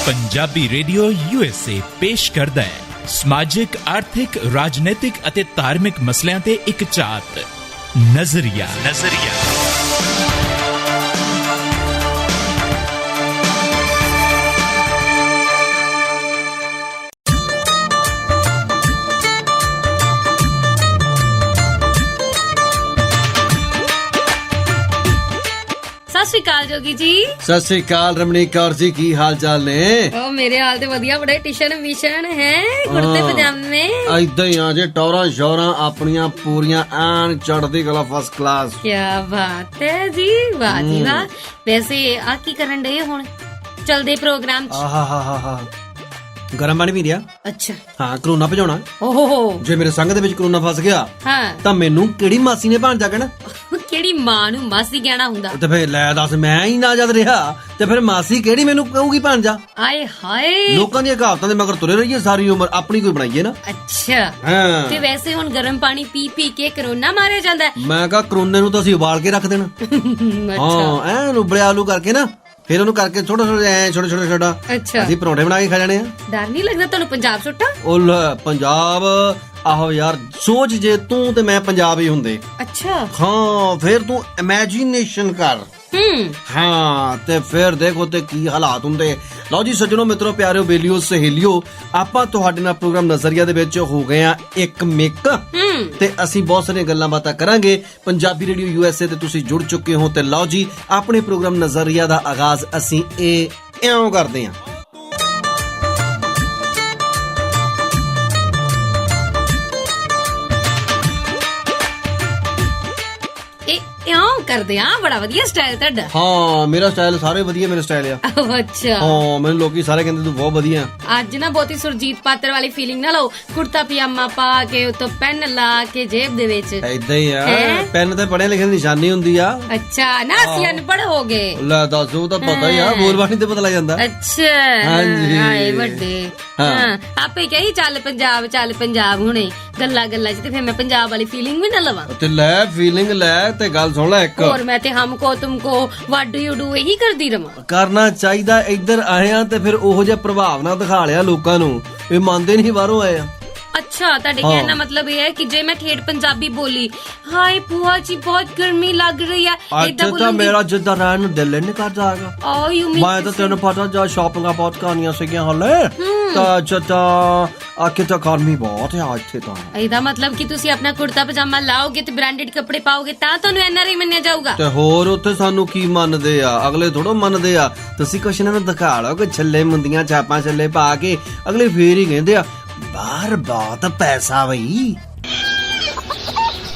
Punjabi radio USA ਪੇਸ਼ ਕਰਦਾ ਹੈ ਸਮਾਜਿਕ, ਆਰਥਿਕ, ਰਾਜਨੀਤਿਕ ਅਤੇ ਧਾਰਮਿਕ ਮਸਲਿਆਂ ਤੇ ਇੱਕ ਝਾਤ ਨਜ਼ਰੀਆ। ਸਤਿ ਸ਼੍ਰੀ ਅਕਾਲ ਜੋਗੀ ਜੀ। ਸਤਿ ਸ਼੍ਰੀ ਅਕਾਲ ਰਮਣੀਕ ਕੌਰ ਜੀ, ਕੀ ਹਾਲ ਚਾਲ ਨੇ? ਉਹ ਮੇਰੇ ਹਾਲ ਤੇ ਵਧੀਆ, ਬੜੇ ਟਿਸ਼ਨ ਵਿਸ਼ਨ ਹੈ, ਕੁੜਤੇ ਪਜਾਮੇ ਏਦਾਂ ਹੀ ਆ ਜੇ, ਟੌਰਾਂ ਸ਼ੌਰਾਂ ਆਪਣੀਆਂ ਪੂਰੀਆਂ ਐਨ ਚੜ੍ਹਦੀ ਕਲਾ, ਫਸਟ ਕਲਾਸ। ਕੀ ਬਾਤ ਹੈ ਜੀ, ਵਾਹ ਜੀ ਵਾਹ। ਵੈਸੇ ਆ ਕੀ ਕਰਨ ਡਏ ਹੁਣ ਚਲਦੇ ਪ੍ਰੋਗਰਾਮ ਚ? ਆਹਾ ਗਰਮ ਪਾਣੀ ਪੀ ਲਿਆ। ਅੱਛਾ, ਹਾਂ, ਕਰੋਨਾ ਭਜਾਉਣਾ। ਓਹੋ, ਜੇ ਮੇਰੇ ਸੰਗ ਦੇ ਵਿੱਚ ਕਰੋਨਾ ਫਸ ਗਿਆ ਹਾਂ ਤਾਂ ਮੈਨੂੰ ਕਿਹੜੀ ਮਾਸੀ ਨੇ ਭਾਂਜਾ ਕਹਿਣਾ? ਕਿਹੜੀ ਮਾਂ ਨੂੰ ਮਾਸੀ ਕਹਿਣਾ ਹੁੰਦਾ? ਤੇ ਫੇਰ ਲੈ ਦੱਸ, ਮੈਂ ਹੀ ਨਾ ਜਦ ਰਿਹਾ ਤੇ ਫਿਰ ਮਾਸੀ ਕਿਹੜੀ ਮੈਨੂੰ ਕਹੂਗੀ ਭਾਂਜਾ? ਆਏ ਹਾਏ, ਲੋਕਾਂ ਦੀਆਂ ਕਹਾਵਤਾਂ ਦੇ ਮਗਰ ਤੁਰੇ ਰਹੀਏ ਸਾਰੀ ਉਮਰ, ਆਪਣੀ ਕੋਈ ਬਣਾਈਏ ਨਾ। ਅੱਛਾ, ਹਾਂ, ਤੇ ਵੈਸੇ ਹੁਣ ਗਰਮ ਪਾਣੀ ਪੀ ਪੀ ਕੇ ਕਰੋਨਾ ਮਾਰਿਆ ਜਾਂਦਾ ਹੈ? ਮੈਂ ਕਿਹਾ ਕਰੋਨੇ ਨੂੰ ਤਾਂ ਅਸੀਂ ਉਬਾਲ ਕੇ ਰੱਖ ਦੇਣਾ। ਅੱਛਾ ਹਾਂ, ਐਨ ਉਬਲਿਆ ਆਲੂ ਕਰਕੇ ਨਾ, ਫਿਰ ਉਹਨੂੰ ਕਰਕੇ ਛੋਟਾ ਅੱਛਾ, ਅਸੀਂ ਪਰੌਂਠੇ ਬਣਾ ਕੇ ਖਾ ਜਾਣੇ ਆ। ਡਰ ਨਹੀਂ ਲੱਗਦਾ ਤੁਹਾਨੂੰ ਪੰਜਾਬ ਸੁੱਟਾ? ਉਹ ਲੈ, ਪੰਜਾਬ ਆਹੋ ਯਾਰ, ਸੋਚ ਜੇ ਤੂੰ ਤੇ ਮੈਂ ਪੰਜਾਬ ਹੀ ਹੁੰਦੇ। ਅੱਛਾ, ਹਾਂ, ਫਿਰ ਤੂੰ ਇਮੇਜਿਨੇਸ਼ਨ ਕਰ। ਹਾਂ, ਤੇ ਫਿਰ ਦੇਖੋ ਤੇ ਕੀ ਹਾਲਾਤ ਹੁੰਦੇ। ਲਓ ਜੀ ਸੱਜਣੋ, ਮਿੱਤਰੋ, ਪਿਆਰਿਓ, ਬੇਲੀਓ, ਸਹੇਲੀਓ, ਆਪਾਂ ਤੁਹਾਡੇ ਨਾਲ ਪ੍ਰੋਗਰਾਮ ਨਜ਼ਰੀਆ ਦੇ ਵਿੱਚ ਹੋ ਗਏ ਆ ਇੱਕ ਮਿਕ, ਤੇ ਅਸੀਂ ਬਹੁਤ ਸਾਰੀਆਂ ਗੱਲਾਂ ਬਾਤਾਂ ਕਰਾਂਗੇ। ਪੰਜਾਬੀ ਰੇਡੀਓ USA ਤੇ ਤੁਸੀਂ ਜੁੜ ਚੁੱਕੇ ਹੋ, ਤੇ ਲਓ ਜੀ ਆਪਣੇ ਪ੍ਰੋਗਰਾਮ ਨਜ਼ਰੀਆ ਦਾ ਆਗਾਜ਼ ਅਸੀਂ ਇਉਂ ਕਰਦੇ ਹਾਂ। ਇਉਂ ਕਰਦੇ ਆ, ਬੜਾ ਵਧੀਆ ਸਟਾਈਲ ਤੁਹਾਡਾ। ਹਾਂ, ਮੇਰਾ ਸਟਾਈਲ ਸਾਰੇ ਵਧੀਆ, ਮੇਰਾ ਸਟਾਈਲ ਆ। ਅੱਛਾ, ਹਾਂ, ਮੈਨੂੰ ਲੋਕੀ ਸਾਰੇ ਕਹਿੰਦੇ ਤੂੰ ਬਹੁਤ ਵਧੀਆ। ਅੱਜ ਨਾ ਬਹੁਤੀ ਸੁਰਜੀਤ ਪਾਤਰ ਵਾਲੀ ਫੀਲਿੰਗ ਨਾ ਲਓ, ਕੁੜਤਾ ਪਜਾਮਾ ਪਾ ਕੇ ਉਤੋਂ ਪੈਨ ਲਾ ਕੇ ਜੇਬ ਦੇ ਵਿੱਚ। ਏਦਾਂ ਹੀ ਆ, ਪੈਨ ਤੇ ਪੜ੍ਹੇ ਲਿਖੇ ਦੀ ਨਿਸ਼ਾਨੀ ਹੁੰਦੀ ਆ। ਅੱਛਾ, ਨਾ ਅਸੀਂ ਅਨਪੜ੍ਹ ਹੋ ਗਏ। ਲੈ ਦੱਸ, ਉਹ ਤਾਂ ਪਤਾ ਹੀ ਆ, ਬੋਲਬਾਣੀ ਤੇ ਪਤਾ ਲੱਗ ਜਾਂਦਾ। ਅੱਛਾ, ਹਾਂਜੀ। ਹਾਏ ਵੱਡੇ, ਹਾਂ ਆਪੇ ਕਹੀ ਚੱਲ ਪੰਜਾਬ ਹੁਣੇ ਗੱਲਾਂ ਚ, ਤੇ ਫਿਰ ਮੈਂ ਪੰਜਾਬ ਵਾਲੀ ਫੀਲਿੰਗ ਵੀ ਨਾ ਲਵਾਂ। ਤੇ ਲੈ ਫੀਲਿੰਗ ਲੈ, ਤੇ ਗੱਲ ਸੁਣ ਲੈ ਇੱਕ ਹੋਰ, ਮੈਂ ਤੇ ਹਮਕੋ ਤੁਮਕੋ ਵਾਟ ਡੂ ਯੂ ਡੂ ਇਹੀ ਕਰਦੀ ਰਵਾਂ। ਕਰਨਾ ਚਾਹੀਦਾ। ਇੱਧਰ ਆਏ ਆ ਤੇ ਫਿਰ ਉਹੋ ਜਿਹਾ ਪ੍ਰਭਾਵ ਨਾ ਦਿਖਾ ਲਿਆ ਲੋਕਾਂ ਨੂੰ, ਇਹ ਮੰਨਦੇ ਨਹੀਂ ਬਾਹਰੋਂ ਆਏ ਆ। ਅੱਛਾ, ਤੁਹਾਡੇ ਕਹਿਣ ਦਾ ਮਤਲਬ ਇਹ ਹੈ ਕਿ ਜੇ ਮੈਂ ਠੇਠ ਪੰਜਾਬੀ ਬੋਲੀ, ਹਾਏ ਭੂਆ ਜੀ ਬਹੁਤ ਗਰਮੀ ਲੱਗ ਰਹੀ ਹੈ, ਇੱਥੇ ਤਾਂ ਮੇਰਾ ਜਿੱਦਾਂ ਰਹਿਣ ਨੂੰ ਦਿਲ ਨਹੀਂ ਕਰਦਾ ਹੈਗਾ। ਮੈਂ ਤਾਂ ਤੈਨੂੰ ਪਤਾ, ਜਾਂ ਸ਼ਾਪਿੰਗਾਂ ਬਹੁਤ ਕਰਨੀਆਂ ਸੀਗੀਆਂ ਹਲੇ, ਤਾਂ ਜਿੱਦਾਂ ਆਖੇ ਤਾਂ ਗਰਮੀ ਬਹੁਤ ਹੈ ਇੱਥੇ ਤਾਂ। ਇਹਦਾ ਮਤਲਬ ਕਿ ਤੁਸੀਂ ਆਪਣਾ ਕੁੜਤਾ ਪਜਾਮਾ ਲਾਓਗੇ ਤੇ ਬ੍ਰਾਂਡਡ ਕੱਪੜੇ ਪਾਓਗੇ ਤਾਂ ਤੁਹਾਨੂੰ NRI ਮੰਨਿਆ ਜਾਊਗਾ। ਤੇ ਹੋਰ ਉੱਥੇ ਸਾਨੂੰ ਕੀ ਮੰਨਦੇ ਆ? ਅਗਲੇ ਥੋੜਾ ਮੰਨਦੇ ਆ। ਤੁਸੀਂ ਕੁਛ ਇਹਨਾਂ ਨੂੰ ਦਿਖਾ ਲਓ ਕਿ ਛੱਲੇ ਮੁੰਦੀਆਂ ਛਾਪਾਂ ਛੱਲੇ ਪਾ ਕੇ, ਅਗਲੇ ਫੇਰ ਹੀ ਕਹਿੰਦੇ ਆ ਬਾਹਰ ਬਹੁਤ ਪੈਸਾ ਬਈ।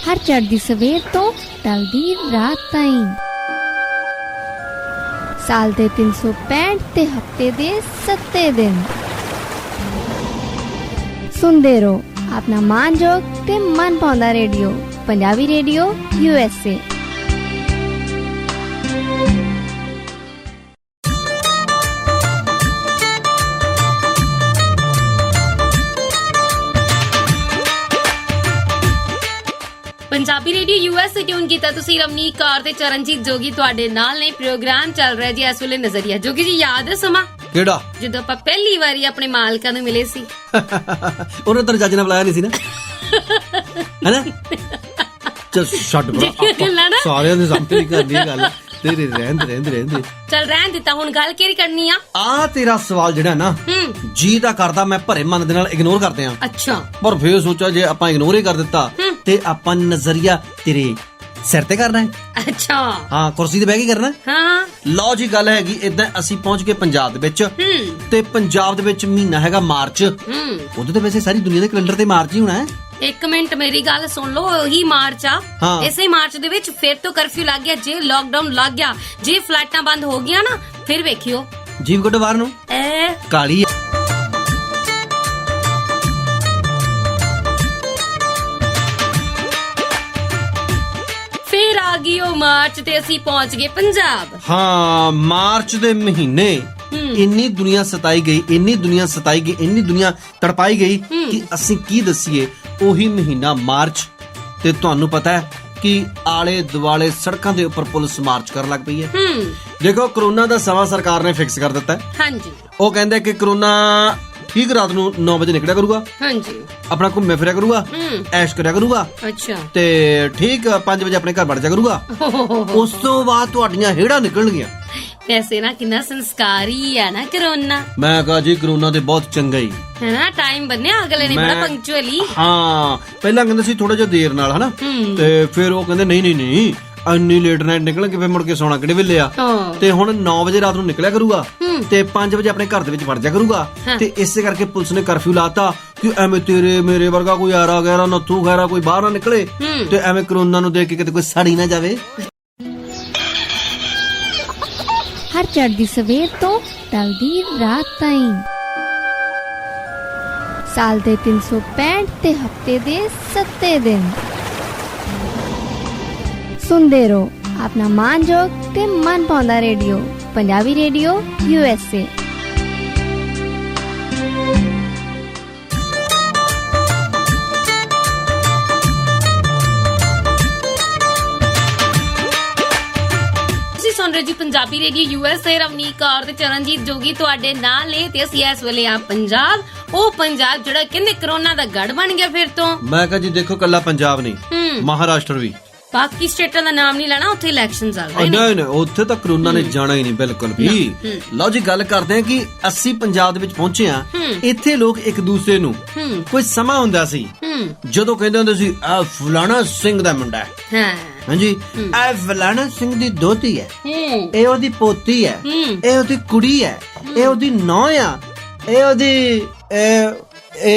ਹਰ ਚੜ੍ਹਦੀ ਸਵੇਰ ਤੋਂ ਢਲਦੀ ਰਾਤ ਤਾਈਂ, ਸਾਲ ਦੇ 365 ਤੇ ਹਫਤੇ ਦੇ 7 ਦਿਨ ਸੁਣਦੇ ਰਹੋ ਆਪਣਾ ਮਾਨਯੋਗ ਤੇ ਮਨ ਪਾਉਂਦਾ radio, Punjabi radio USA। Punjabi radio US tune ਕੀਤਾ ਤੁਸੀਂ। ਰਮਨੀਕ ਕੌਰ ਤੇ ਚਰਨਜੀਤ ਜੋਗੀ ਤੁਹਾਡੇ ਨਾਲ ਨੇ। ਪ੍ਰੋਗਰਾਮ ਚੱਲ ਰਿਹਾ ਜੀ ਇਸ ਵੇਲੇ ਨਜ਼ਰੀਆ। ਜੋਗੀ ਜੀ, ਯਾਦ ਹੈ ਸਮਾਂ ਕਿਹੜਾ? ਜਦੋਂ ਆਪਾਂ ਪਹਿਲੀ ਵਾਰੀ ਆਪਣੇ ਮਾਲਕਾਂ ਨੂੰ ਮਿਲੇ ਸੀ? ਉਹਨੇ ਤਾਂ ਜੱਜ ਨੇ ਬੁਲਾਇਆ ਨਹੀਂ ਸੀ ਨਾ, ਹੈਨਾ? ਚੱਲ ਛੱਡ ਬਰਾ, ਸਾਰਿਆਂ ਦੇ ਸਾਹਮਣੇ ਨਹੀਂ ਕਰਨੀ ਗੱਲ, ਤੇਰੇ ਰਹਿੰਦੇ ਚੱਲ ਰਹਿਣ ਦਿੱਤਾ। ਹੁਣ ਗੱਲ ਕਿਹੜੀ ਕਰਨੀ ਆ? ਤੇਰਾ ਸਵਾਲ ਜਿਹੜਾ ਨਾ, ਜੀ ਤਾਂ ਕਰਦਾ ਮੈਂ ਭਰੇ ਮਨ ਦੇ ਨਾਲ ਇਗਨੋਰ ਕਰਦੇ ਆ। ਅੱਛਾ, ਪਰ ਫੇਰ ਸੋਚਿਆ ਜੇ ਆਪਾਂ ਇਗਨੋਰ ਹੀ ਕਰ ਦਿੱਤਾ ਤੇ ਆਪਾਂ ਨਜ਼ਰੀਆ ਤੇਰੇ ਸਿਰ ਤੇ ਕਰਨਾ ਹੈ। ਅੱਛਾ, ਹਾਂ, ਕੁਰਸੀ ਤੇ ਬਹਿ ਕੇ ਕਰਨਾ। ਹਾਂ, ਲਓ ਜੀ, ਗੱਲ ਹੈਗੀ ਏਦਾਂ, ਅਸੀਂ ਪਹੁੰਚ ਗਏ ਪੰਜਾਬ ਦੇ ਵਿੱਚ, ਤੇ ਪੰਜਾਬ ਦੇ ਵਿੱਚ ਮਹੀਨਾ ਹੈਗਾ ਮਾਰਚ। ਉਹਦੇ ਤੇ ਵੈਸੇ ਸਾਰੀ ਦੁਨੀਆ ਦੇ ਕੈਲੰਡਰ ਤੇ ਮਾਰਚ ਹੀ ਹੋਣਾ ਹੈ। ਇੱਕ ਮਿੰਟ ਮੇਰੀ ਗੱਲ ਸੁਣ ਲਓ, ਉਹੀ ਮਾਰਚ ਆ। ਇਸੇ ਮਾਰਚ ਦੇ ਵਿੱਚ ਫਿਰ ਤੋਂ ਕਰਫਿਊ ਲੱਗ ਗਿਆ। ਜੇ ਲੋਕਡਾਊਨ ਲੱਗ ਗਿਆ, ਜੇ ਫਲਾਈਟਾਂ ਬੰਦ ਹੋ ਗਈਆਂ ਨਾ, ਫਿਰ ਵੇਖਿਓ ਜੀਵ ਗੱਡੋ ਬਾਹਰ ਨੂੰ ਕਾਲੀ। ਫਿਰ ਆ ਗਈ ਉਹ ਮਾਰਚ ਤੇ ਅਸੀਂ ਪਹੁੰਚ ਗਏ ਪੰਜਾਬ। ਹਾਂ, ਮਾਰਚ ਦੇ ਮਹੀਨੇ ਇੰਨੀ ਦੁਨੀਆ ਸਤਾਈ ਗਈ, ਇੰਨੀ ਦੁਨੀਆ ਤੜਪਾਈ ਗਈ ਕਿ ਅਸੀਂ ਕੀ ਦਸੀਏ। ਉਹੀ ਮਹੀਨਾ ਮਾਰਚ, ਤੇ ਤੁਹਾਨੂੰ ਪਤਾ ਹੈ ਕਿ ਆਲੇ ਦੁਆਲੇ ਸੜਕਾਂ ਦੇ ਉੱਪਰ ਪੁਲਿਸ ਮਾਰਚ ਕਰਨ ਲੱਗ ਪਈ ਹੈ। ਦੇਖੋ ਕਰੋਨਾ ਦਾ ਸਮਾਂ ਸਰਕਾਰ ਨੇ ਫਿਕਸ ਕਰ ਦਿੱਤਾ ਹੈ। ਹਾਂਜੀ, ਉਹ ਕਹਿੰਦੇ ਕਿ ਕਰੋਨਾ ਠੀਕ ਰਾਤ ਨੂੰ 9 ਵਜੇ ਨਿਕਲਿਆ ਕਰੂਗਾ। ਹਾਂਜੀ, ਆਪਣਾ ਘੁੰਮੇ ਫਿਰਿਆ ਕਰੂਗਾ, ਐਸ਼ ਕਰਿਆ ਕਰੂਗਾ। ਅੱਛਾ, ਤੇ ਠੀਕ 5 ਵਜੇ ਆਪਣੇ ਘਰ ਵੜ ਜਾ ਕਰੂਗਾ। ਉਸ ਤੋਂ ਬਾਅਦ ਤੁਹਾਡੀਆਂ ਹੇੜਾਂ ਨਿਕਲਣਗੀਆਂ। ਵੈਸੇ ਨਾ ਕਿੰਨਾ ਸੰਸਕਾਰੀ ਆ ਨਾ ਕਰੋਨਾ। ਮੈਂ ਕਹਾ ਜੀ ਕਰੋਨਾ ਤੇ ਬਹੁਤ ਚੰਗਾ ਹੀ ਹੈ ਨਾ, ਟਾਈਮ ਬੰਨਿਆ ਅਗਲੇ ਨੇ ਬੜਾ ਪੰਕਚੁਅਲੀ। ਹਾਂ, ਪਹਿਲਾਂ ਕਹਿੰਦੇ ਸੀ ਥੋੜਾ ਜਿਹਾ ਦੇਰ ਨਾਲ ਹਨਾ, ਤੇ ਫਿਰ ਉਹ ਕਹਿੰਦੇ ਨਹੀਂ ਇੰਨੀ ਲੇਟ ਨਾਈਟ ਨਿਕਲਣਗੇ, ਫਿਰ ਮੁੜ ਕੇ ਸੌਣਾ ਕਿਹੜੇ ਵੇਲੇ ਆ। ਤੇ ਹੁਣ 9 ਵਜੇ ਰਾਤ ਨੂੰ ਨਿਕਲਿਆ ਕਰੂਗਾ ਤੇ 5 ਵਜੇ ਆਪਣੇ ਘਰ ਦੇ ਵਿੱਚ ਵੜ ਜਾ ਕਰੂਗਾ। ਤੇ ਇਸੇ ਕਰਕੇ ਪੁਲਿਸ ਨੇ ਕਰਫਿਊ ਲਾਤਾ ਕਿ ਐਵੇਂ ਤੇਰੇ ਮੇਰੇ ਵਰਗਾ ਕੋਈ ਆਰਾ ਗੈਰਾ ਨੱਥੂ ਖੈਰਾ ਕੋਈ ਬਾਹਰ ਨਾ ਨਿਕਲੇ, ਤੇ ਐਵੇਂ ਕਰੋਨਾ ਨੂੰ ਦੇਖ ਕੇ ਕਿਤੇ ਕੋਈ ਸੜੀ ਨਾ ਜਾਵੇ। ਹਰ ਚੜ੍ਹਦੀ ਸਵੇਰ ਤੋਂ ਢਲਦੀ ਰਾਤ ਤਾਈਂ, ਸਾਲ ਦੇ 365 ਤੇ ਹਫਤੇ ਦੇ 7 ਦਿਨ ਸੁਣਦੇ ਰਹੋ ਆਪਣਾ ਮਾਨਯੋਗ ਤੇ ਮਨ ਪਾਉਂਦਾ ਰੇਡੀਓ, ਪੰਜਾਬੀ ਰੇਡੀਓ USA। ਸੁਣ ਰਹੇ ਜੀ ਪੰਜਾਬੀ ਰੇਡੀਓ USA। ਰਵਨੀਕ ਕੌਰ ਤੇ ਚਰਨਜੀਤ ਜੋਗੀ ਤੁਹਾਡੇ ਨਾਲ ਨੇ ਤੇ ਅਸੀਂ ਇਸ ਵੇਲੇ ਆ ਪੰਜਾਬ, ਉਹ ਪੰਜਾਬ ਜਿਹੜਾ ਕਹਿੰਦੇ ਕਰੋਨਾ ਦਾ ਗੜ ਬਣ ਗਿਆ ਫਿਰ ਤੋਂ। ਮੈਂ ਕਹਾ ਜੀ ਦੇਖੋ ਕੱਲਾ ਪੰਜਾਬ ਨਹੀਂ, ਮਹਾਰਾਸ਼ਟਰ ਵੀ, ਬਾਕੀ ਸਟੇਟਾਂ ਦਾ ਨਾਮ ਨਹੀਂ ਲੈਣਾ, ਉੱਥੇ ਇਲੈਕਸ਼ਨਸ ਆ ਰਹੇ ਨੇ। ਨਹੀਂ ਉੱਥੇ ਤਾਂ ਕਰੋਨਾ ਨੇ ਜਾਣਾ ਹੀ ਨਹੀਂ ਬਿਲਕੁਲ ਵੀ। ਲਓ ਜੀ ਗੱਲ ਕਰਦੇ ਹਾਂ ਕਿ ਅਸੀਂ ਪੰਜਾਬ ਦੇ ਵਿੱਚ ਪਹੁੰਚੇ ਆ। ਇੱਥੇ ਲੋਕ ਇੱਕ ਦੂਸਰੇ ਨੂੰ, ਕੋਈ ਸਮਾਂ ਹੁੰਦਾ ਸੀ ਜਦੋਂ ਕਹਿੰਦੇ ਹੁੰਦੇ ਸੀ ਆ ਫਲਾਣਾ ਸਿੰਘ ਦਾ ਮੁੰਡਾ ਹੈ, ਹਾਂਜੀ ਇਹ ਫਲਾਣਾ ਸਿੰਘ ਦੀ ਦੋਤੀ ਹੈ, ਇਹ ਉਹਦੀ ਪੋਤੀ ਹੈ, ਇਹ ਉਹਦੀ ਕੁੜੀ ਹੈ, ਇਹ ਉਹਦੀ ਨੌਂ ਆ, ਇਹ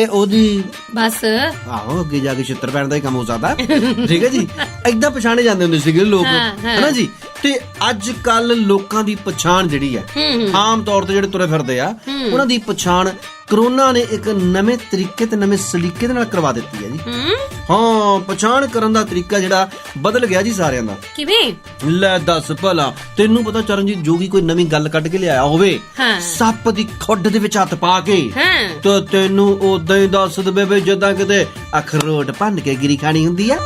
ਉਹਦੀ ਬਸ। ਆਹੋ ਅੱਗੇ ਜਾ ਕੇ ਛਿੱਤਰ ਪੈਣ ਦਾ ਹੀ ਕੰਮ ਹੋ ਸਕਦਾ। ਠੀਕ ਹੈ ਜੀ, ਏਦਾਂ ਪਛਾਣੇ ਜਾਂਦੇ ਹੁੰਦੇ ਸੀਗੇ ਲੋਕ, ਹਨਾ ਜੀ। ਤੇ ਅੱਜ ਕੱਲ ਲੋਕਾਂ ਦੀ ਪਛਾਣ ਜਿਹੜੀ ਹੈ, ਆਮ ਤੌਰ ਤੇ ਜਿਹੜੇ ਤੁਰੇ ਫਿਰਦੇ ਆ, ਉਹਨਾਂ ਦੀ ਪਛਾਣ ਕਰੋਨਾ ਨੇ ਇੱਕ ਨਵੇਂ ਤਰੀਕੇ ਤੇ ਨਵੇਂ ਸਲੀਕੇ ਦੇ ਨਾਲ ਕਰਵਾ ਦਿੱਤੀ ਹੈ ਜੀ। ਹਾਂ, ਪਛਾਣ ਕਰਨ ਦਾ ਤਰੀਕਾ ਜਿਹੜਾ ਬਦਲ ਗਿਆ ਜੀ ਸਾਰਿਆਂ ਦਾ। ਕਿਵੇਂ? ਲੈ ਦੱਸ ਭਲਾ, ਤੈਨੂੰ ਪਤਾ ਚਰਨਜੀਤ ਜੋਗੀ ਕੋਈ ਨਵੀਂ ਗੱਲ ਕੱਢ ਕੇ ਲਿਆਇਆ ਹੋਵੇ ਸੱਪ ਦੀ ਖੁੱਡ ਦੇ ਵਿੱਚ ਹੱਥ ਪਾ ਕੇ, ਤਾਂ ਤੈਨੂੰ ਉਦਾਂ ਹੀ ਦੱਸ ਦਵੇ ਵੀ ਜਿੱਦਾਂ ਕਿਤੇ ਅਖਰੋਟ ਭੰਨ ਕੇ ਗਿਰੀ ਖਾਣੀ ਹੁੰਦੀ ਆ।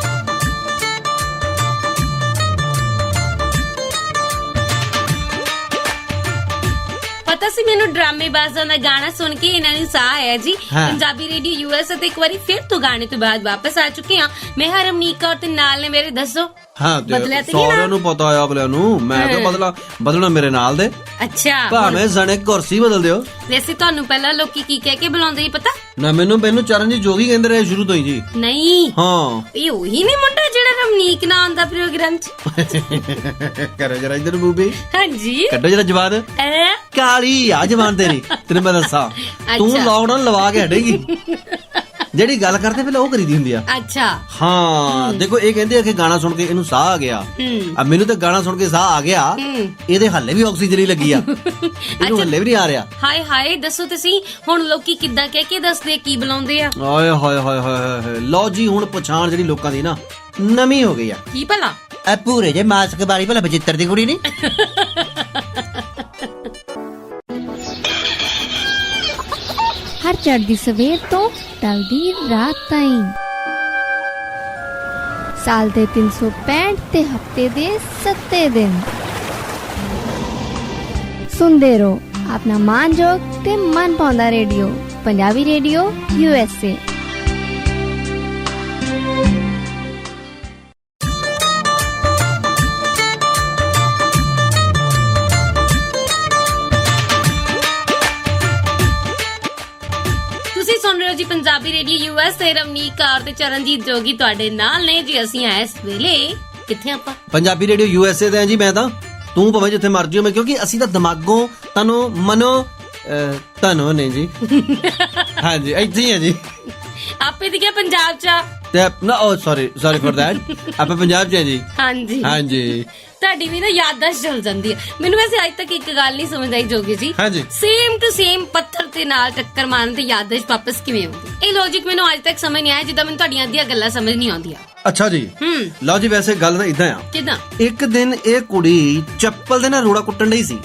ਪਤਾ ਸੀ ਮੈਨੂੰ ਡਰਾਮੇਬਾਜ਼ਾਂ ਦਾ ਗਾਣਾ ਸੁਣ ਕੇ ਇਹਨਾਂ ਨੂੰ ਸਾਹ ਆਇਆ ਜੀ। ਪੰਜਾਬੀ ਰੇਡੀਓ USA ਤੇ ਇੱਕ ਵਾਰੀ ਫਿਰ ਤੋਂ ਗਾਣੇ ਤੋਂ ਬਾਅਦ ਵਾਪਸ ਆ ਚੁੱਕੇ ਹਾਂ। ਮੈਂ ਰਵਨੀਕ ਕੌਰ ਤੇ ਨਾਲ ਨੇ ਮੇਰੇ। ਦੱਸੋ ਹਾਂ, ਸਾਰਿਆਂ ਨੂੰ ਪਤਾ ਆ ਅਗਲਿਆਂ ਨੂੰ। ਮੈਂ ਕਿਹਾ ਬਦਲਣਾ ਮੇਰੇ ਨਾਲ ਦੇ। ਅੱਛਾ, ਭਾਵੇਂ ਜਣੇ ਕੁਰਸੀ ਬਦਲ ਦਿਓ। ਵੈਸੇ ਤੁਹਾਨੂੰ ਪਹਿਲਾਂ ਲੋਕੀ ਕੀ ਕਹਿ ਕੇ ਬੁਲਾਉਂਦੇ ਸੀ ਪਤਾ? ਨਾ ਮੈਨੂੰ ਚਰਨਜੀਤ ਜੋਗੀ ਕਹਿੰਦੇ ਰਹੇ ਸ਼ੁਰੂ ਤੋਂ ਹੀ ਜੀ। ਨਹੀਂ, ਹਾਂ, ਇਹ ਉਹੀ ਨਹੀਂ ਮੁੰਡਾ ਜਿਹੜਾ ਰਵਨੀਕ ਨਾ ਆਉਂਦਾ ਪ੍ਰੋਗਰਾਮ 'ਚ। ਕਰੋ ਜਰਾ ਇਧਰ ਬੂਬੀ। ਹਾਂਜੀ, ਕੱਢੋ ਜਰਾ ਜਵਾਨ। ਕਾਲੀ ਆ ਜਵਾਨ ਤੇਰੀ, ਤੈਨੂੰ ਮੈਂ ਦੱਸਾਂ। ਤੂੰ ਲਾਕਡਾਊਨ ਲਵਾ ਕੇ ਹਟੇਗੀ। ਜਿਹੜੀ ਗੱਲ ਕਰਦੇ ਪਹਿਲਾਂ ਉਹ ਕਰੀਦੀ ਹੁੰਦੀ ਆ। ਅੱਛਾ, ਹਾਂ ਦੇਖੋ, ਇਹ ਕਹਿੰਦੇ ਆ ਕਿ ਗਾਣਾ ਸੁਣ ਕੇ ਇਹਨੂੰ ਸਾਹ ਆ ਗਿਆ। ਮੈਨੂੰ ਤਾਂ ਗਾਣਾ ਸੁਣ ਕੇ ਸਾਹ ਆ ਗਿਆ, ਇਹਦੇ ਹੱਲੇ ਵੀ ਆਕਸੀਜਨ ਹੀ ਲੱਗੀ ਆ, ਇਹਨੂੰ ਹੱਲੇ ਵੀ ਨਹੀਂ ਆ ਰਿਹਾ। ਹਾਏ ਹਾਏ, ਦੱਸੋ ਤੁਸੀਂ ਹੁਣ ਲੋਕੀ ਕਿੱਦਾਂ ਕਹਿ ਕੇ ਦੱਸਦੇ ਕੀ ਬੁਲਾਉਂਦੇ ਆ? ਹਾਏ ਹਾਏ ਹਾਏ ਹਾਏ। ਲਓ ਜੀ, ਹੁਣ ਪਛਾਣ ਜਿਹੜੀ ਲੋਕਾਂ ਦੀ ਨਾ ਨਵੀਂ ਹੋ ਗਈ ਆ। ਕੀ ਭਲਾ? ਇਹ ਪੂਰੇ ਜੇ ਮਾਸਕ ਬਾਰੀ ਭਲਾ ਬਚਿੱਤਰ ਦੀ ਕੁੜੀ ਨਹੀਂ। ਹਰ ਚੜ੍ਹਦੀ ਸਵੇਰ ਤੋਂ ਢਲਦੀ ਰਾਤ ਤਾਈਂ, ਸਾਲ ਦੇ 365 ਤੇ ਹਫਤੇ ਦੇ 7 ਦਿਨ ਸੁਣਦੇ ਰਹੋ ਆਪਣਾ ਮਾਨਯੋਗ ਤੇ ਮਨ ਪਾਉਂਦਾ ਰੇਡੀਓ, ਪੰਜਾਬੀ ਰੇਡੀਓ USA। ਜੀ ਪੰਜਾਬੀ ਰੇਡੀਓ USA। ਰਵਨੀਕ ਕੌਰ ਤੇ ਚਰਨਜੀਤ ਜੋਗੀ ਤੁਹਾਡੇ ਨਾਲ ਨੇ ਜੀ। ਅਸੀਂ ਆ ਇਸ ਵੇਲੇ ਕਿੱਥੇ ਆਪਾਂ? ਪੰਜਾਬੀ ਰੇਡੀਓ USA ਤੇ ਆ ਜੀ। ਮੈਂ ਤਾਂ ਤੂੰ ਭਾਵੇਂ ਜਿੱਥੇ ਮਰਜੀ ਹੋਵੇਂ, ਕਿਉਂਕਿ ਅਸੀਂ ਤਾਂ ਦਿਮਾਗੋਂ ਤੁਹਾਨੂੰ ਮਨੋ ਤਨੋ ਨੇ ਜੀ। ਹਾਂਜੀ, ਇੱਥੇ ਹੀ ਆ ਜੀ। ਆਪੇ ਦੀ ਪੰਜਾਬ ਚ ਤੇ ਨਾ ਸੌਰੀ ਫॉर दैट, ਆਪਾਂ ਪੰਜਾਬ ਚ ਆ ਜੀ। ਹਾਂਜੀ ਹਾਂਜੀ, ਤੁਹਾਡੀ ਵੀ ਨਾ ਯਾਦਦਾਸ਼ਤ ਚਲ ਜਾਂਦੀ ਹੈ। ਮੈਨੂੰ ਵੈਸੇ ਅੱਜ ਤੱਕ ਇੱਕ ਗੱਲ ਨਹੀਂ ਸਮਝ ਆਈ ਜੋਗੀ ਜੀ, ਸੇਮ ਟੂ ਸੇਮ ਪੱਥਰ ਤੇ ਨਾਲ ਟੱਕਰ ਮਾਰਨ ਤੇ ਯਾਦਦਾਸ਼ਤ ਵਾਪਸ ਕਿਵੇਂ ਆਉਂਦੀ? ਇਹ ਲੌਜੀਕ ਮੈਨੂੰ ਅੱਜ ਤੱਕ ਸਮਝ ਨਹੀਂ ਆਇਆ, ਜਿੱਦਾਂ ਮੈਨੂੰ ਤੁਹਾਡੀਆਂ ਅੱਧੀਆਂ ਗੱਲਾਂ ਸਮਝ ਨਹੀਂ ਆਉਂਦੀਆਂ। ਅੱਛਾ ਜੀ, ਲਓ ਜੀ, ਵੈਸੇ ਗੱਲ ਤਾਂ ਇਦਾਂ ਆ। ਕਿਦਾਂ? ਇੱਕ ਦਿਨ ਇਹ ਕੁੜੀ ਚੱਪਲ ਦੇ ਨਾਲ ਰੋੜਾ ਕੁੱਟਣ ਡਈ ਸੀ।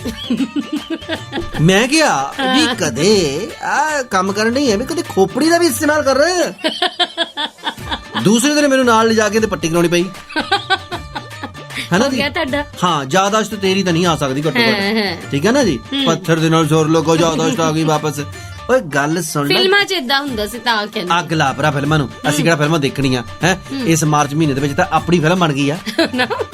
ਮੈਂ ਕਿਹਾ ਵੀ ਕਦੇ ਆ ਕੰਮ ਕਰਨ ਡਈ ਹੈ ਵੀ ਕਦੇ ਖੋਪੜੀ ਦਾ ਵੀ ਇਸਤੇਮਾਲ ਕਰ ਰਹੇ। ਦੂਸਰੇ ਦਿਨ ਮੈਨੂੰ ਨਾਲ ਲਿਜਾ ਕੇ ਤੇ ਪੱਟੀ ਕਰਾਉਣੀ ਪਈ। ਹੈ ਨਾ ਹੋ ਜੀ ਗਿਆ ਤੁਹਾਡਾ। ਹਾਂ, ਯਾਦਾਸ਼ਤ ਤੇਰੀ ਤਾਂ ਨਹੀਂ ਆ ਸਕਦੀ ਘੱਟੋ ਹਾਂ, ਘੱਟ, ਹਾਂ। ਠੀਕ ਹੈ ਨਾ ਜੀ। ਪੱਥਰ ਦੇ ਨਾਲ ਜ਼ੋਰ ਲੱਗੋ, ਯਾਦਾਸ਼ਤ ਆ ਗਈ ਵਾਪਸ। ਓਏ ਗੱਲ ਸੁਣ ਲੈ, ਫਿਲਮਾਂ 'ਚ ਇਦਾਂ ਹੁੰਦਾ ਸੀ ਤਾਂ ਕਹਿੰਦੇ ਅੱਗ ਲਾ ਭਰਾ ਫਿਲਮਾਂ ਨੂੰ। ਅਸੀਂ ਕਿਹੜਾ ਫਿਲਮਾਂ ਦੇਖਣੀਆਂ ਹੈ? ਇਸ ਮਾਰਚ ਮਹੀਨੇ ਦੇ ਵਿੱਚ ਤਾਂ ਆਪਣੀ ਫਿਲਮ ਬਣ ਗਈ ਆ।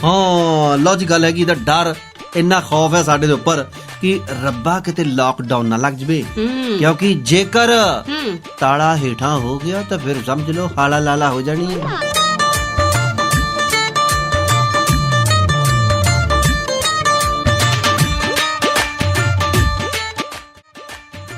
ਹਾਂ, ਲਓ ਜੀ, ਗੱਲ ਹੈਗੀ ਇਹਦਾ ਡਰ, ਇੰਨਾ ਖੌਫ ਹੈ ਸਾਡੇ ਦੇ ਉੱਪਰ ਕਿ ਰੱਬਾ ਕਿਤੇ ਲਾਕਡਾਊਨ ਨਾ ਲੱਗ ਜਵੇ, ਕਿਉਂਕਿ ਜੇਕਰ ਤਾਲਾ ਹੇਠਾਂ ਹੋ ਗਿਆ ਤਾਂ ਫਿਰ ਸਮਝ ਲਓ ਹਾਲਾ ਲਾਲਾ ਹੋ ਜਾਣੀ ਹੈ।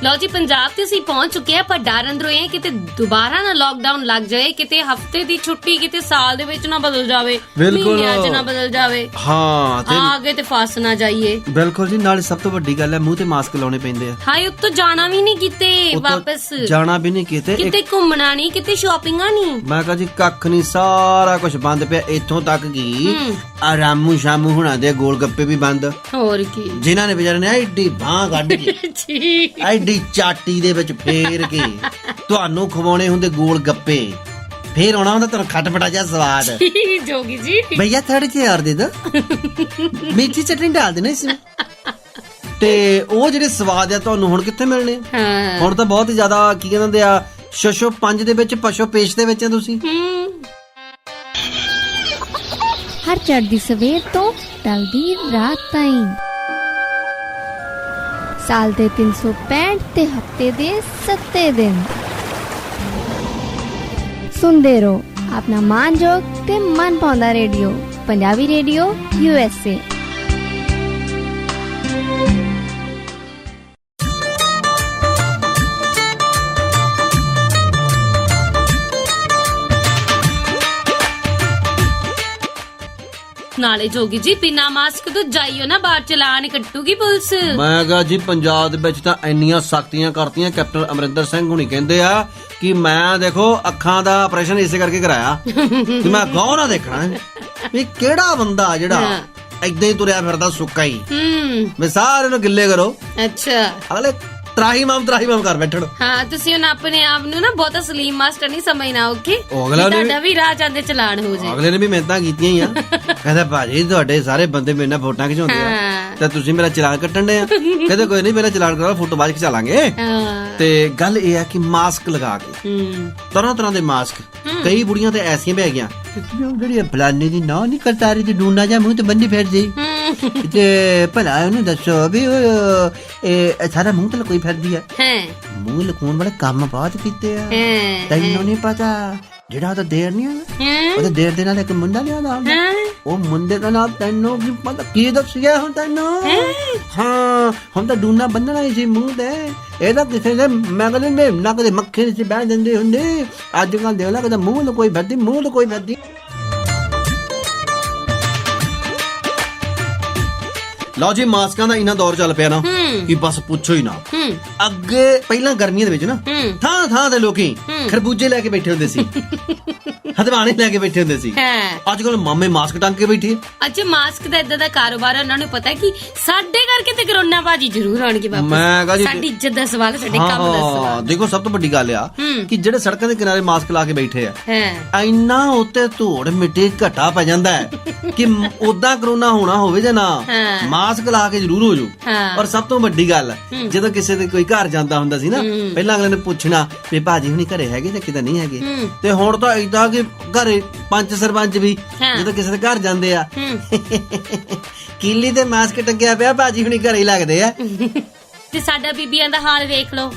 ਲਓ ਜੀ, ਪੰਜਾਬ ਤੇ ਅਸੀਂ ਪਹੁੰਚ ਚੁੱਕੇ ਆ, ਪਰ ਡਰ ਅੰਦਰੋਂ ਇਹ ਕਿਤੇ ਦੁਬਾਰਾ ਨਾ ਲਾਕਡਾਊਨ ਲੱਗ ਜਾਏ, ਕਿਤੇ ਹਫਤੇ ਦੀ ਛੁੱਟੀ ਕਿਤੇ ਸਾਲ ਦੇ ਵਿੱਚ ਨਾ ਬਦਲ ਜਾਵੇ, ਮਹੀਨਿਆਂ 'ਚ ਨਾ ਬਦਲ ਜਾਵੇ। ਹਾਂ, ਤੇ ਆਗੇ ਤੇ ਫਸ ਨਾ ਜਾਈਏ। ਬਿਲਕੁਲ ਜੀ। ਨਾਲੇ ਸਭ ਤੋਂ ਵੱਡੀ ਗੱਲ ਹੈ, ਮੂੰਹ ਤੇ ਮਾਸਕ ਲਾਉਣੇ ਪੈਂਦੇ ਆ। ਹਾਏ, ਉੱਤੋਂ ਜਾਣਾ ਵੀ ਨਹੀਂ ਕਿਤੇ ਵਾਪਸ, ਜਾਣਾ ਵੀ ਨਹੀਂ ਕਿਤੇ ਘੁੰਮਣਾ ਨਹੀਂ, ਕਿਤੇ ਸ਼ਾਪਿੰਗਾਂ ਨਹੀਂ। ਮੈਂ ਕਹਾਂ ਜੀ ਕੱਖ ਨਹੀਂ, ਸਾਰਾ ਕੁਝ ਬੰਦ ਪਿਆ, ਇੱਥੋਂ ਤੱਕ ਕਿ ਆਰਾਮੂ ਸ਼ਾਮੂ ਹੁਣਾ ਦੇ ਗੋਲ ਗੱਪੇ ਵੀ ਬੰਦ। ਹੋਰ ਕੀ, ਜਿਨ੍ਹਾਂ ਨੇ ਵਿਚਾਰੇ ਨੇ ਐਡੀ ਬਾਂਹ ਕੱਢ ਕੇ ਐਡੀ ਚਾਟੀ ਦੇ ਵਿੱਚ ਫੇਰ ਕੇ ਤੁਹਾਨੂੰ ਖਵਾਉਣੇ ਹੁੰਦੇ ਗੋਲ ਗੱਪੇ, ਫੇਰ ਆਉਣਾ ਹੁੰਦਾ ਤੁਹਾਨੂੰ ਖਟਪਟਾ ਜਿਹਾ ਸਵਾਦ। ਜੋਗੀ ਜੀ ਭਈਆ ਥੋੜੀ ਜਿਹੀ और दे दो, ਮਿੱਠੀ ਚਟਨੀ डाल देना इसमें। ਤੇ ਉਹ ਜਿਹੜੇ ਸਵਾਦ ਆ ਤੁਹਾਨੂੰ ਹੁਣ ਕਿੱਥੇ ਮਿਲਣੇ? ਹੁਣ ਤਾਂ ਬਹੁਤ ਹੀ ਜ਼ਿਆਦਾ ਕੀ ਕਹਿੰਦੇ ਆ, ਸ਼ਸ਼ੋ 5 ਦੇ ਵਿੱਚ ਪਸ਼ੋ ਪੇਸ਼ ਦੇ ਵਿੱਚ ਆ ਤੁਸੀਂ। ਹਰ ਚੜ੍ਹਦੀ ਸਵੇਰ ਤੋਂ ਢਲਦੀ ਰਾਤ ਤਾਈਂ, ਸਾਲ ਦੇ 365 ਤੇ ਹਫਤੇ ਦੇ 7 ਦਿਨ ਸੁਣਦੇ ਰਹੋ ਆਪਣਾ ਮਾਨਯੋਗ ਤੇ ਮਨ ਪਾਉਂਦਾ ਰੇਡੀਓ, ਪੰਜਾਬੀ ਰੇਡੀਓ USA। ਨਾਲੇ ਜੋਗੀ ਜੀ, ਬਿਨਾਂ ਮਾਸਕ ਤੋਂ ਜਾਈਓ ਨਾ ਬਾਹਰ, ਚਲਾਨ ਕੱਟੂਗੀ ਪੁਲਿਸ। ਮੈਂ ਕਹਾਂ ਜੀ, ਪੰਜਾਬ ਦੇ ਵਿੱਚ ਤਾਂ ਇੰਨੀਆਂ ਸਖਤੀਆਂ ਕਰਤੀਆਂ। ਕੈਪਟਨ ਅਮਰਿੰਦਰ ਸਿੰਘ ਹੁਣੀ ਕਹਿੰਦੇ ਆ ਕਿ ਮੈਂ ਦੇਖੋ ਅੱਖਾਂ ਦਾ ਆਪਰੇਸ਼ਨ ਇਸੇ ਕਰਕੇ ਕਰਾਇਆ ਕਿ ਮੈਂ ਗੌਰ ਨਾ ਦੇਖਣਾ ਵੀ ਕਿਹੜਾ ਬੰਦਾ ਜਿਹੜਾ ਏਦਾਂ ਹੀ ਤੁਰਿਆ ਫਿਰਦਾ ਸੁੱਕਾ ਹੀ, ਮੈਂ ਸਾਰਿਆਂ ਨੂੰ ਗਿੱਲੇ ਕਰੋ। ਅੱਛਾ, ਅਗਲੇ ਤਰਾਹੀਮਾਮ ਕਰ ਬੈਠਣ। ਹਾਂ, ਤੁਸੀਂ ਹੁਣ ਆਪਣੇ ਆਪ ਨੂੰ ਨਾ ਬਹੁਤਾ ਸਲੀਮ ਮਾਸਟਰ ਨਹੀਂ ਸਮਝਣਾ। ਓਕੇ, ਤੁਹਾਡਾ ਵੀ ਰਾਹ ਜਾਂਦੇ ਚਲਾਨ ਹੋ ਜੇ। ਅਗਲੇ ਨੇ ਵੀ ਮਿਹਨਤਾਂ ਕੀਤੀਆਂ ਹੀ ਆ। ਕਹਿੰਦਾ ਭਾਜੀ ਤੁਹਾਡੇ ਸਾਰੇ ਬੰਦੇ ਮੇਰੇ ਨਾਲ ਫੋਟੋਆਂ ਖਿਚਾਉਂਦੇ ਆ ਤੇ ਤੁਸੀਂ ਮੇਰਾ ਚਲਾਨ ਕੱਟਣ ਦੇ ਆ। ਕਹਿੰਦੇ ਕੋਈ ਨਹੀਂ, ਮੇਰਾ ਚਲਾਨ ਕਰਾਓ, ਫੋਟੋ ਬਾਅਦ ਖਿਚਾ ਲਾਂਗੇ। ਤੇ ਗੱਲ ਇਹ ਆ ਕਿ ਮਾਸਕ ਲਗਾ ਕੇ, ਤਰ੍ਹਾਂ ਤਰ੍ਹਾਂ ਦੇ ਮਾਸਕ, ਕਈ ਬੁੜੀਆਂ ਤੇ ਐਸੀਆਂ ਬਹਿ ਗਈਆਂ ਜਿਹੜੀ ਫਲਾਣੇ ਦੀ ਨਾ ਨਹੀਂ ਕਰਤਾਰੀ ਤੇ ਡੂਨਾ ਜਾਂ ਮੂੰਹ ਤੇ ਬੰਦੀ ਫਿਰ ਜੀ ਤੇ ਭਲਾ ਉਹਨੂੰ ਦੱਸੋ ਵੀ ਇਹ ਸਾਰਾ ਮੂੰਹ ਤੇ ਕੋਈ ਫਿਰਦੀ ਆ। ਮੂੰਹ ਲਕੂਣ ਵਾਲੇ ਕੰਮ ਬਹੁਤ ਕੀਤੇ ਆ, ਤੈਨੂੰ ਨਹੀਂ ਪਤਾ। ਜਿਹੜਾ ਉਹਦਾ ਦੇਰ ਨਹੀਂ ਆ, ਉਹਦੇ ਦੇਰ ਦੇ ਨਾਲ ਇੱਕ ਮੁੰਡਾ ਲਿਆਦਾ ਹੁੰਦਾ, ਉਹ ਮੁੰਡੇ ਦਾ ਨਾਮ ਤੈਨੂੰ ਕੀ ਪਤਾ ਕੀ ਦੱਸਿਆ ਹੁਣ ਤੈਨੂੰ? ਹਾਂ, ਹੁਣ ਤਾਂ ਡੂਨਾ ਬੰਨਣਾ ਹੀ ਸੀ ਮੂੰਹ ਤੇ। ਇਹਦਾ ਕਿਸੇ ਨੇ ਮੈਂ ਕਹਿੰਦੇ ਨਾ ਕਦੇ ਮੱਖੀ ਨਹੀਂ ਸੀ ਬਹਿ ਜਾਂਦੇ ਹੁੰਦੇ। ਅੱਜ ਕੱਲ ਦੇਖ ਲਾ ਕਦੇ ਮੂੰਹ ਲਕੋਈ ਫਿਰਦੀ, ਮੂੰਹ ਲਕੋਈ ਫਿਰਦੀ। ਲਓ ਜੀ, ਮਾਸਕਾਂ ਦਾ ਇੰਨਾ ਦੌਰ ਚੱਲ ਪਿਆ ਨਾ ਕਿ ਬਸ ਪੁੱਛੋ ਹੀ ਨਾ। ਅੱਗੇ ਪਹਿਲਾਂ ਗਰਮੀਆਂ ਦੇ ਵਿੱਚ ਨਾ ਥਾਂ ਥਾਂ ਤੇ ਲੋਕੀ ਖਰਬੂਜੇ ਲੈ ਕੇ ਬੈਠੇ ਹੁੰਦੇ ਸੀ, ਹਦਵਾਣੇ ਲੈ ਕੇ ਬੈਠੇ ਹੁੰਦੇ ਸੀ। ਅੱਜ ਕੱਲ ਮਾਮੇ ਮਾਸਕ ਟੰਗ ਕੇ ਬੈਠੇ। ਅੱਛਾ, ਮਾਸਕ ਦਾ ਇਦਾਂ ਦਾ ਕਾਰੋਬਾਰ, ਉਹਨਾਂ ਨੂੰ ਪਤਾ ਕਿ ਸਾਡੇ ਕਰਕੇ ਤੇ ਕਰੋਨਾ ਬਾਜੀ ਜ਼ਰੂਰ ਆਉਣਗੇ ਵਾਪਸ। ਮੈਂ ਕਹਾਂ ਜੀ, ਸਾਡੀ ਇੱਜ਼ਤ ਦਾ ਸਵਾਲ, ਸਾਡੇ ਕੰਮ ਦਾ ਸਵਾਲ। ਦੇਖੋ, ਸਭ ਤੋਂ ਵੱਡੀ ਗੱਲ ਆ ਕਿ ਜਿਹੜੇ ਸੜਕਾਂ ਦੇ ਕਿਨਾਰੇ ਮਾਸਕ ਲਾ ਕੇ ਬੈਠੇ ਆ, ਇੰਨਾ ਉੱਤੇ ਧੂੜ ਮਿੱਟੀ ਘਟਾ ਪੈ ਜਾਂਦਾ ਹੈ ਕਿ ਉਦਾਂ ਕਰੋਨਾ ਹੋਣਾ ਹੋਵੇ ਜਾਂ ਨਾ, ਮਾਸਕ ਲਾ ਕੇ ਜ਼ਰੂਰ ਹੋ ਜੂ। ਔਰ ਸਭ ਤੋਂ ਵੱਡੀ ਗੱਲ, ਜਦੋਂ ਕਿਸੇ ਦੇ ਕੋਈ ਘਰ ਜਾਂਦਾ ਹੁੰਦਾ ਸੀ ਨਾ, ਪਹਿਲਾਂ ਅਗਲੇ ਨੇ ਪੁੱਛਣਾ ਵੀ ਭਾਜੀ ਹੁਣੀ ਘਰੇ ਹੈਗੇ ਜਾਂ ਕਿਤੇ ਨਹੀਂ ਹੈਗੇ। ਤੇ ਹੁਣ ਤਾਂ ਏਦਾਂ ਕਿ ਘਰੇ ਪੰਚ ਸਰਪੰਚ ਵੀ ਜਦੋਂ ਕਿਸੇ ਦੇ ਘਰ ਜਾਂਦੇ ਆ, ਕੀਲੀ ਤੇ ਮਾਸਕ ਟੰਗਿਆ ਪਿਆ, ਭਾਜੀ ਹੁਣੀ ਘਰੇ ਹੀ ਲੱਗਦੇ ਆ। ਤੇ ਸਾਡਾ ਬੀਬੀਆਂ ਦਾ ਹਾਲ ਵੇਖ ਲਓ।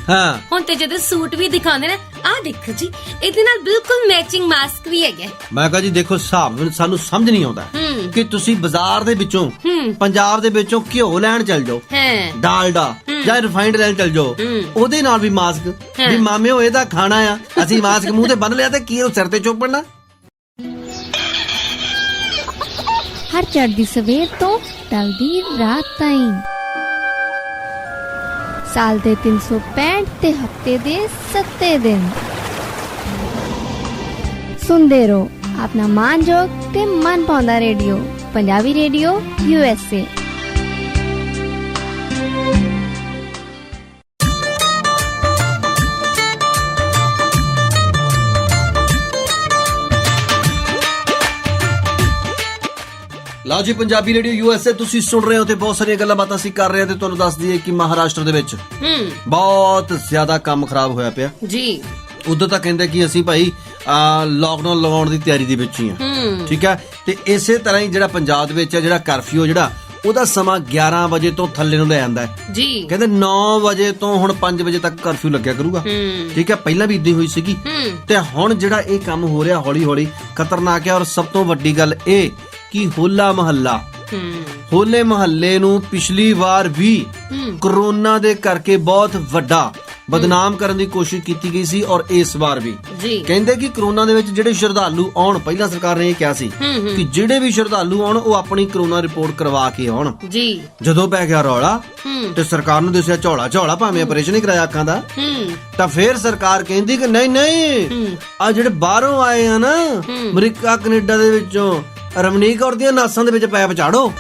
ਹੁਣ ਤੇ ਜਦੋਂ ਸੂਟ ਵੀ ਦਿਖਾਉਂਦੇ ਨੇ, ਆਹ ਦੇਖੋ ਜੀ, ਇਹਦੇ ਨਾਲ ਬਿਲਕੁਲ ਮੈਚਿੰਗ ਮਾਸਕ ਵੀ ਹੈਗਾ। ਮੈਂ ਕਹਾਂ ਜੀ, ਦੇਖੋ ਹਿਸਾਬ ਸਾਨੂੰ ਸਮਝ ਨਹੀਂ ਆਉਂਦਾ ਕਿ ਤੁਸੀਂ ਬਾਜ਼ਾਰ ਦੇ ਵਿੱਚੋਂ, ਪੰਜਾਬ ਦੇ ਵਿੱਚੋਂ ਘਿਓ ਲੈਣ ਚੱਲ ਜਾਓ, ਡਾਲਡਾ ਜਾਂ ਰਿਫਾਈਨਡ ਲੈਣ ਚੱਲ ਜਾਓ, ਉਹਦੇ ਨਾਲ ਵੀ ਮਾਸਕ ਵੀ ਮਾਮੇ ਹੋਏ ਦਾ ਖਾਣਾ ਆ, ਅਸੀਂ ਮਾਸਕ ਮੂੰਹ ਤੇ ਬੰਨ ਲਿਆ ਤੇ ਕੀ ਉਹ ਸਿਰ ਤੇ ਚੁੱਪਣਾ। ਹਰ ਚੜ੍ਹਦੀ ਸਵੇਰ ਤੋਂ ਢਲਦੀ ਰਾਤ ਤਾਈਂ, ਸਾਲ ਦੇ 365 ਤੇ ਹਫਤੇ ਦੇ 7 ਦਿਨ ਸੁਣਦੇ ਰਹੋ ਆਪਣਾ ਮਾਨਯੋਗ ਤੇ ਮਨ ਪਾਉਂਦਾ ਰੇਡੀਓ, ਪੰਜਾਬੀ ਰੇਡੀਓ USA। ਲਓ ਜੀ, ਪੰਜਾਬੀ ਰੇਡੀਓ USA ਤੁਸੀਂ ਸੁਣ ਰਹੇ ਹੋ ਤੇ ਬਹੁਤ ਸਾਰੀਆਂ ਗੱਲਾਂ ਬਾਤਾਂ ਅਸੀਂ ਕਰ ਰਹੇ ਹਾਂ ਤੇ ਤੁਹਾਨੂੰ ਦੱਸ ਦਈਏ ਕਿ ਮਹਾਰਾਸ਼ਟਰ ਦੇ ਵਿੱਚ ਬਹੁਤ ਜ਼ਿਆਦਾ ਕੰਮ ਖਰਾਬ ਹੋਇਆ ਪਿਆ ਜੀ। ਉਦੋਂ ਤਾਂ ਕਹਿੰਦੇ ਕਿ ਅਸੀਂ ਭਾਈ ਲਾਕਡਾਊਨ ਲਗਾਉਣ ਦੀ ਤਿਆਰੀ ਦੇ ਵਿੱਚ ਹੀ ਆ, ਠੀਕ ਹੈ। ਤੇ ਇਸੇ ਤਰ੍ਹਾਂ ਹੀ ਜਿਹੜਾ ਪੰਜਾਬ ਦੇ ਵਿੱਚ ਹੈ, ਜਿਹੜਾ ਕਰਫਿਊ ਜਿਹੜਾ ਉਹਦਾ ਸਮਾਂ 11 ਵਜੇ ਤੋਂ ਥੱਲੇ ਨੂੰ ਲੈ ਜਾਂਦਾ ਹੈ ਜੀ। ਕਹਿੰਦੇ 9 ਵਜੇ ਤੋਂ ਹੁਣ 5 ਵਜੇ ਤੱਕ ਕਰਫਿਊ ਲੱਗਿਆ ਕਰੂਗਾ, ਠੀਕ ਹੈ। ਪਹਿਲਾਂ ਵੀ ਇਦਾਂ ਹੋਈ ਸੀਗੀ ਤੇ ਹੁਣ ਜਿਹੜਾ ਇਹ ਕੰਮ ਹੋ ਰਿਹਾ ਹੌਲੀ ਹੌਲੀ ਖਤਰਨਾਕ ਹੈ। ਔਰ ਸਭ ਤੋਂ ਵੱਡੀ ਗੱਲ ਇਹ ਕਿ ਹੋਲਾ ਮਹੱਲੇ ਨੂੰ ਪਿਛਲੀ ਵਾਰ ਵੀ ਕਰੋਨਾ ਦੇ ਕਰਕੇ ਬਹੁਤ ਵੱਡਾ ਬਦਨਾਮ ਕਰਨ ਦੀ ਕੋਸ਼ਿਸ਼ ਕੀਤੀ ਗਈ ਸੀ ਔਰ ਇਸ ਵਾਰ ਵੀ ਕਹਿੰਦੇ ਕਿ ਕਰੋਨਾ ਦੇ ਵਿੱਚ ਜਿਹੜੇ ਸ਼ਰਧਾਲੂ ਆਉਣ, ਪਹਿਲਾਂ ਸਰਕਾਰ ਨੇ ਇਹ ਕਿਹਾ ਸੀ ਕਿ ਜਿਹੜੇ ਵੀ ਸ਼ਰਧਾਲੂ ਆਉਣ ਉਹ ਆਪਣੀ ਕਰੋਨਾ ਰਿਪੋਰਟ ਕਰਵਾ ਕੇ ਆਉਣ ਜੀ। ਜਦੋਂ ਪੈ ਗਿਆ ਰੌਲਾ ਤੇ ਸਰਕਾਰ ਨੂੰ ਦੱਸਿਆ ਝੋਲਾ ਭਾਵੇਂ ਆਪਰੇਸ਼ਨ ਹੀ ਕਰਾਇਆ ਅੱਖਾਂ ਦਾ, ਤਾਂ ਫੇਰ ਸਰਕਾਰ ਕਹਿੰਦੀ ਕਿ ਨਹੀਂ ਆ ਜਿਹੜੇ ਬਾਹਰੋਂ ਆਏ ਆ ਨਾ ਅਮਰੀਕਾ ਕੈਨੇਡਾ ਦੇ ਵਿੱਚੋਂ, ਰਮਨੀਕ ਕੌਰ ਦੀਆਂ ਨਾਸਾਂ ਦੇ ਵਿੱਚ ਪੈਪ ਚਾੜੋ।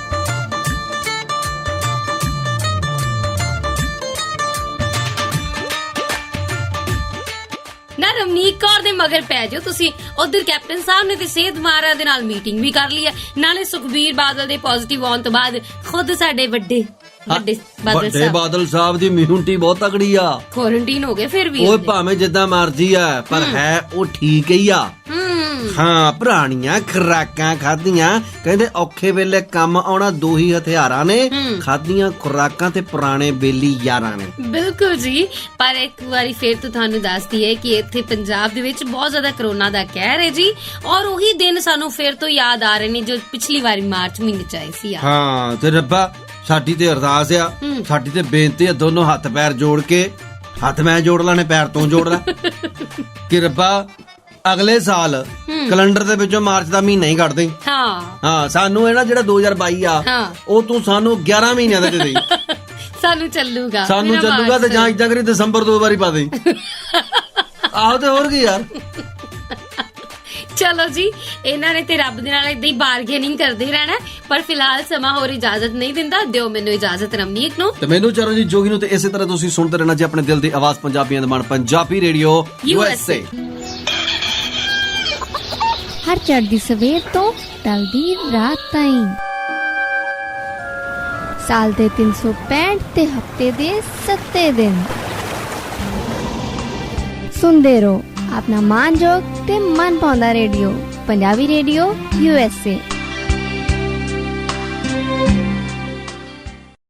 ਨਾ ਰਮਨੀਕ ਕੌਰ ਦੇ ਮਗਰ ਪੈ ਜਾਓ ਤੁਸੀਂ। ਉਧਰ ਕੈਪਟਨ ਸਾਹਿਬ ਨੇ ਤੇ ਸਿਹਤ ਮਾਹਰਾਂ ਦੇ ਨਾਲ ਮੀਟਿੰਗ ਵੀ ਕਰ ਲਈ ਹੈ। ਨਾਲੇ ਸੁਖਬੀਰ ਬਾਦਲ ਦੇ ਪੋਜ਼ਿਟਿਵ ਆਉਣ ਤੋਂ ਬਾਅਦ ਖੁਦ ਸਾਡੇ ਵੱਡੇ ਬਾਦਲ ਸਾਹਿਬ ਦੀ ਇਮਿਊਨਿਟੀ ਬਹੁਤ ਤਕੜੀ ਆ, ਕੁਆਰੰਟਾਈਨ ਹੋ ਗਏ ਫਿਰ ਵੀ। ਉਹ ਭਾਵੇਂ ਜਿੱਦਾਂ ਮਰਜੀ ਆ ਪਰ ਹੈ ਉਹ ਠੀਕ ਹੀ ਆ। ਹਾਂ, ਪੁਰਾਣੀਆਂ ਖੁਰਾਕਾਂ ਖਾਧੀਆਂ, ਕਹਿੰਦੇ ਔਖੇ ਵੇਲੇ ਕੰਮ ਆਉਣਾ ਦੋ ਹੀ ਹਥਿਆਰਾਂ ਨੇ, ਖਾਧੀਆਂ ਖੁਰਾਕਾਂ ਤੇ ਪੁਰਾਣੇ ਬੇਲੀ ਯਾਰਾਂ ਨੇ। ਬਿਲਕੁਲ ਜੀ। ਪਰ ਇੱਕ ਵਾਰੀ ਫੇਰ ਤੋਂ ਤੁਹਾਨੂੰ ਦੱਸਦੀ ਹੈ ਕਿ ਇੱਥੇ ਪੰਜਾਬ ਦੇ ਵਿੱਚ ਬਹੁਤ ਜ਼ਿਆਦਾ ਕਰੋਨਾ ਦਾ ਕਹਿਰ ਹੈ ਜੀ। ਔਰ ਉਹੀ ਦਿਨ ਸਾਨੂੰ ਫੇਰ ਤੋਂ ਯਾਦ ਆ ਰਹੇ ਨੇ ਜੋ ਪਿਛਲੀ ਵਾਰੀ ਮਾਰਚ ਮਹੀਨੇ ਚ ਆਏ ਸੀ। ਹਾਂ, ਤੇ ਰੱਬਾ ਸਾਡੀ ਤੇ ਅਰਦਾਸ ਆ, ਸਾਡੀ ਤੇ ਬੇਨਤੀ ਆ, ਦੋਨੋਂ ਹੱਥ ਪੈਰ ਜੋੜ ਕੇ, ਹੱਥ ਮੈਂ ਜੋੜ ਲੈਣੇ ਪੈਰ ਤੂੰ ਜੋੜ ਲੈ, ਕਿ ਰੱਬਾ ਅਗਲੇ ਸਾਲ ਕੈਲੰਡਰ ਦੇ ਵਿੱਚੋਂ ਮਾਰਚ ਦਾ ਮਹੀਨਾ ਹੀ ਕੱਢ ਦੇ। ਹਾਂ, ਸਾਨੂੰ ਇਹ ਨਾ ਜਿਹੜਾ 2022 ਆ ਉਹ ਤੂੰ ਸਾਨੂੰ 11 ਮਹੀਨਿਆਂ ਦਾ ਦੇ ਦੇ। ਸਾਨੂੰ ਚੱਲੂਗਾ ਤੇ ਜਾਂ ਇਦਾਂ ਕਰੀ ਦਸੰਬਰ 2 ਵਾਰੀ ਪਾ ਦੇ। ਆਹੋ ਤੇ ਹੋਰ ਕੀ ਯਾਰ। ਚਲੋ ਜੀ, ਇਹਨਾਂ ਨੇ ਤੇ ਰੱਬ ਦੇ ਨਾਲ ਏਦਾਂ ਹੀ ਬਾਰਗੇਨਿੰਗ ਕਰਦੇ ਰਹਿਣਾ। ਪਰ ਫਿਲਹਾਲ ਸਮਾਂ ਹੋਰ ਇਜਾਜ਼ਤ ਨਹੀਂ ਦਿੰਦਾ। ਦਿਓ ਮੈਨੂੰ ਇਜਾਜ਼ਤ ਰਮਨੀਕ ਨੂੰ ਤੇ ਮੈਨੂੰ ਚਰਨਜੀਤ ਜੋਗੀ ਨੂੰ। ਤੇ ਇਸੇ ਤਰ੍ਹਾਂ ਤੁਸੀਂ ਸੁਣਦੇ ਰਹਿਣਾ ਜੀ ਆਪਣੇ ਦਿਲ ਦੀ ਆਵਾਜ਼, ਪੰਜਾਬੀਆਂ ਦਾ ਮਨ, ਪੰਜਾਬੀ ਰੇਡੀਓ USA। ਹਰ ਚੜ੍ਹਦੀ ਸਵੇਰ ਤੋਂ ਢਲਦੀ ਰਾਤ ਤਾਈਂ, ਸਾਲ ਦੇ 365 ਤੇ ਹਫਤੇ ਦੇ 7 ਦਿਨ ਸੁਣਦੇ ਰਹੋ ਆਪਣਾ ਮਾਨਯੋਗ ਤੇ ਮਨ ਭਾਉਂਦਾ ਰੇਡੀਓ, ਪੰਜਾਬੀ ਰੇਡੀਓ USA।